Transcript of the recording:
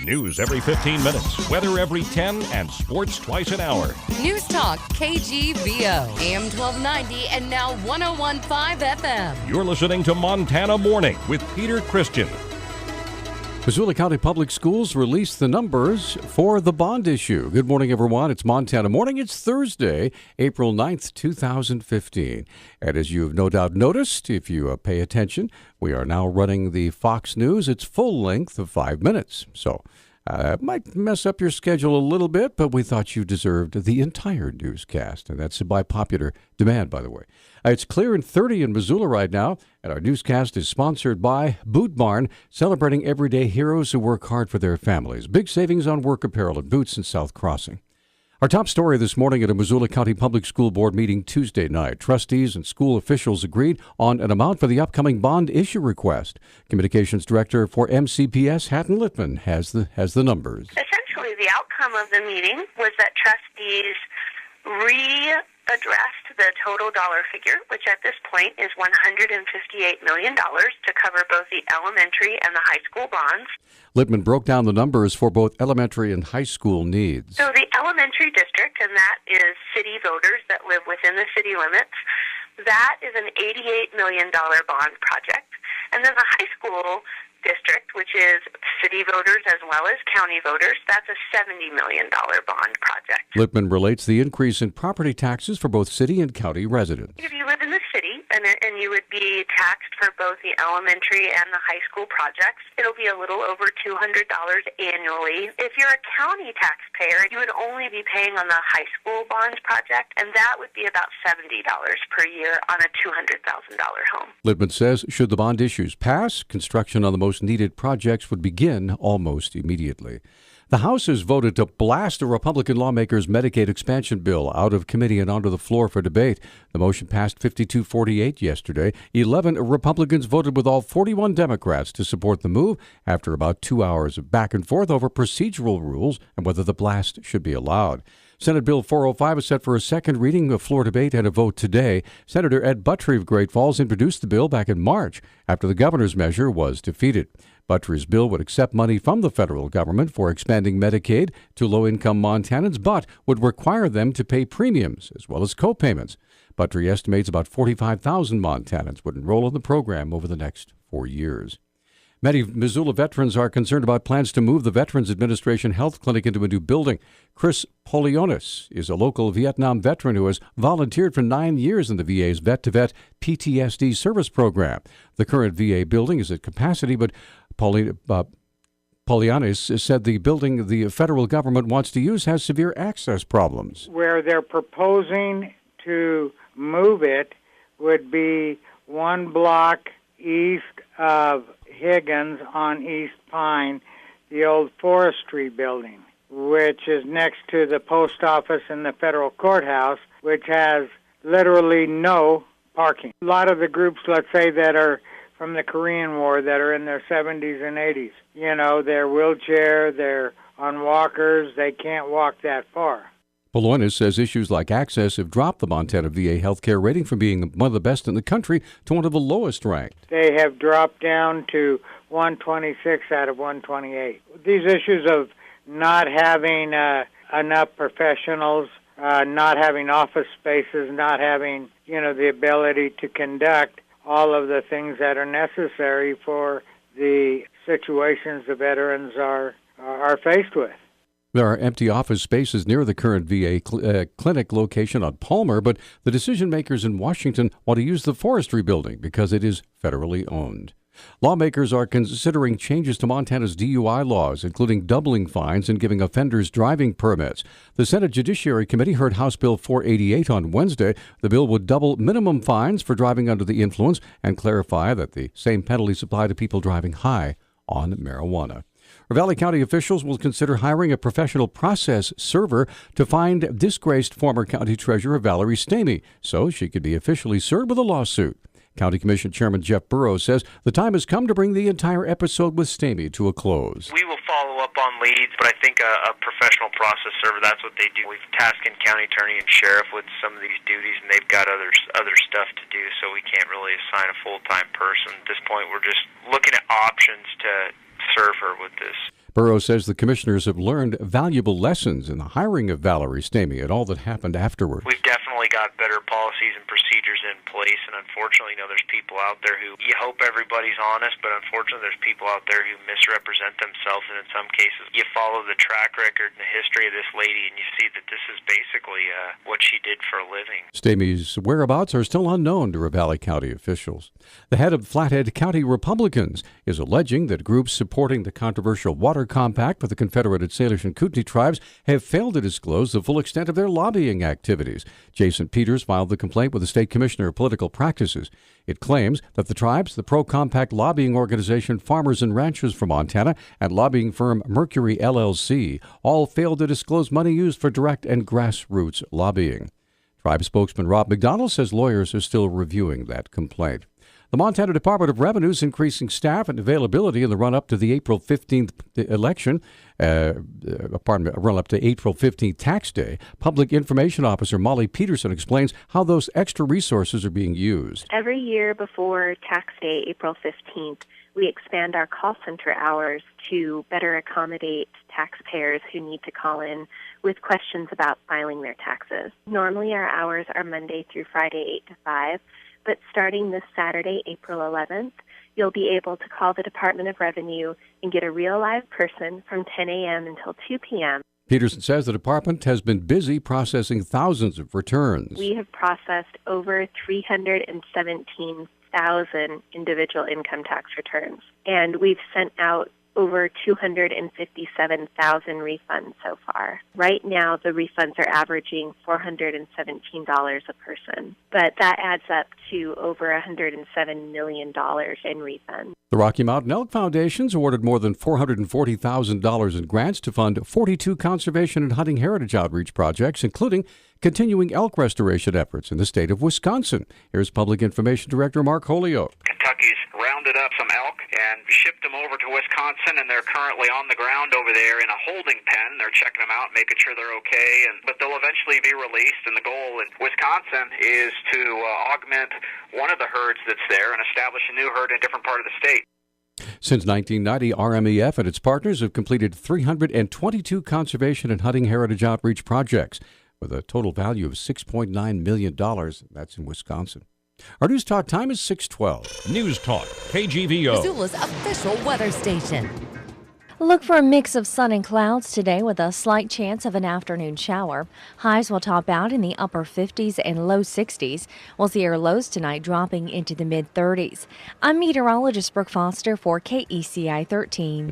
News every 15 minutes, weather every 10, and sports twice an hour. Newstalk, KGVO, AM 1290 and now 101.5 FM. You're listening to Montana Morning with Peter Christian. Missoula County Public Schools released the numbers for the bond issue. Good morning, everyone. It's Montana Morning. It's Thursday, April 9th, 2015. And as you've no doubt noticed, if you pay attention, we are now running the Fox News. It's full length of 5 minutes. So it might mess up your schedule a little bit, but we thought you deserved the entire newscast. And that's by popular demand, by the way. It's clear and 30 in Missoula right now, and our newscast is sponsored by Boot Barn, celebrating everyday heroes who work hard for their families. Big savings on work apparel and boots in South Crossing. Our top story this morning at a Missoula County Public School Board meeting Tuesday night. Trustees and school officials agreed on an amount for the upcoming bond issue request. Communications Director for MCPS, Hatton Littman, has the numbers. Essentially, the outcome of the meeting was that trustees readdressed the total dollar figure, which at this point is $158 million to cover both the elementary and the high school bonds. Littman broke down the numbers for both elementary and high school needs. So the elementary district, and that is city voters that live within the city limits, that is an $88 million bond project. And then the high school district, which is city voters as well as county voters, that's a $70 million bond project. Littman relates the increase in property taxes for both city and county residents. If you live in the city and you would be taxed for both the elementary and the high school projects, it'll be a little over $200 annually. If you're a county taxpayer, you would only be paying on the high school bonds project, and that would be about $70 per year on a $200,000 home. Littman says should the bond issues pass, construction on the most needed projects would begin almost immediately. The House has voted to blast a Republican lawmaker's Medicaid expansion bill out of committee and onto the floor for debate. The motion passed 52-48 yesterday. 11 Republicans voted with all 41 Democrats to support the move after about 2 hours of back and forth over procedural rules and whether the blast should be allowed. Senate Bill 405 is set for a second reading, a floor debate, and a vote today. Senator Ed Buttrey of Great Falls introduced the bill back in March after the governor's measure was defeated. Buttrey's bill would accept money from the federal government for expanding Medicaid to low-income Montanans, but would require them to pay premiums as well as co-payments. Buttrey estimates about 45,000 Montanans would enroll in the program over the next 4 years. Many Missoula veterans are concerned about plans to move the Veterans Administration Health Clinic into a new building. Chris Polionis is a local Vietnam veteran who has volunteered for 9 years in the VA's Vet-to-Vet PTSD service program. The current VA building is at capacity, but Polionis said the building the federal government wants to use has severe access problems. Where they're proposing to move it would be one block east of Higgins on East Pine, the old forestry building, which is next to the post office and the federal courthouse, which has literally no parking. A lot of the groups, let's say, that are from the Korean War that are in their 70s and 80s, they're wheelchair, they're on walkers, they can't walk that far. Polionis says issues like access have dropped the Montana VA healthcare rating from being one of the best in the country to one of the lowest ranked. They have dropped down to 126 out of 128. These issues of not having enough professionals, not having office spaces, not having, the ability to conduct all of the things that are necessary for the situations the veterans are faced with. There are empty office spaces near the current VA clinic location on Palmer, but the decision makers in Washington want to use the forestry building because it is federally owned. Lawmakers are considering changes to Montana's DUI laws, including doubling fines and giving offenders driving permits. The Senate Judiciary Committee heard House Bill 488 on Wednesday. The bill would double minimum fines for driving under the influence and clarify that the same penalties apply to people driving high on marijuana. Valley County officials will consider hiring a professional process server to find disgraced former county treasurer Valerie Stamey so she could be officially served with a lawsuit. County Commission Chairman Jeff Burrows says the time has come to bring the entire episode with Stamey to a close. We will follow up on leads, but I think a professional process server, that's what they do. We've tasked county attorney and sheriff with some of these duties, and they've got other stuff to do, so we can't really assign a full-time person. At this point, we're just looking at options to serve her with this. Burrows says the commissioners have learned valuable lessons in the hiring of Valerie Stamey and all that happened afterwards. We've definitely got better policies and procedures in place, and unfortunately, there's people out there who, you hope everybody's honest, but unfortunately there's people out there who misrepresent themselves, and in some cases you follow the track record and the history of this lady and you see that this is basically what she did for a living. Stamey's whereabouts are still unknown to Ravalli County officials. The head of Flathead County Republicans is alleging that groups supporting the controversial water compact with the Confederated Salish and Kootenai tribes have failed to disclose the full extent of their lobbying activities. Jason Peters filed the complaint with the State Commissioner of Political Practices. It claims that the tribes, the pro-compact lobbying organization Farmers and Ranchers for Montana, and lobbying firm Mercury LLC all failed to disclose money used for direct and grassroots lobbying. Tribe spokesman Rob McDonald says lawyers are still reviewing that complaint. The Montana Department of Revenue is increasing staff and availability in the run-up to the April 15th election, run-up to April 15th tax day. Public Information Officer Molly Peterson explains how those extra resources are being used. Every year before tax day, April 15th, we expand our call center hours to better accommodate taxpayers who need to call in with questions about filing their taxes. Normally our hours are Monday through Friday, 8 to 5. But starting this Saturday, April 11th, you'll be able to call the Department of Revenue and get a real live person from 10 a.m. until 2 p.m. Peterson says the department has been busy processing thousands of returns. We have processed over 317,000 individual income tax returns, and we've sent out over 257,000 refunds so far. Right now, the refunds are averaging $417 a person, but that adds up to over $107 million in refunds. The Rocky Mountain Elk Foundation's awarded more than $440,000 in grants to fund 42 conservation and hunting heritage outreach projects, including continuing elk restoration efforts in the state of Wisconsin. Here's Public Information Director Mark Holyoke. Kentucky's rounded up some elk and shipped them over to Wisconsin, and they're currently on the ground over there in a holding pen. They're checking them out, making sure they're okay, but they'll eventually be released, and the goal in Wisconsin is to augment one of the herds that's there and establish a new herd in a different part of the state. Since 1990, RMEF and its partners have completed 322 conservation and hunting heritage outreach projects with a total value of $6.9 million. That's in Wisconsin. Our News Talk time is 6:12. News Talk, KGVO. Missoula's official weather station. Look for a mix of sun and clouds today with a slight chance of an afternoon shower. Highs will top out in the upper 50s and low 60s. We'll see our lows tonight dropping into the mid 30s. I'm meteorologist Brooke Foster for KECI 13.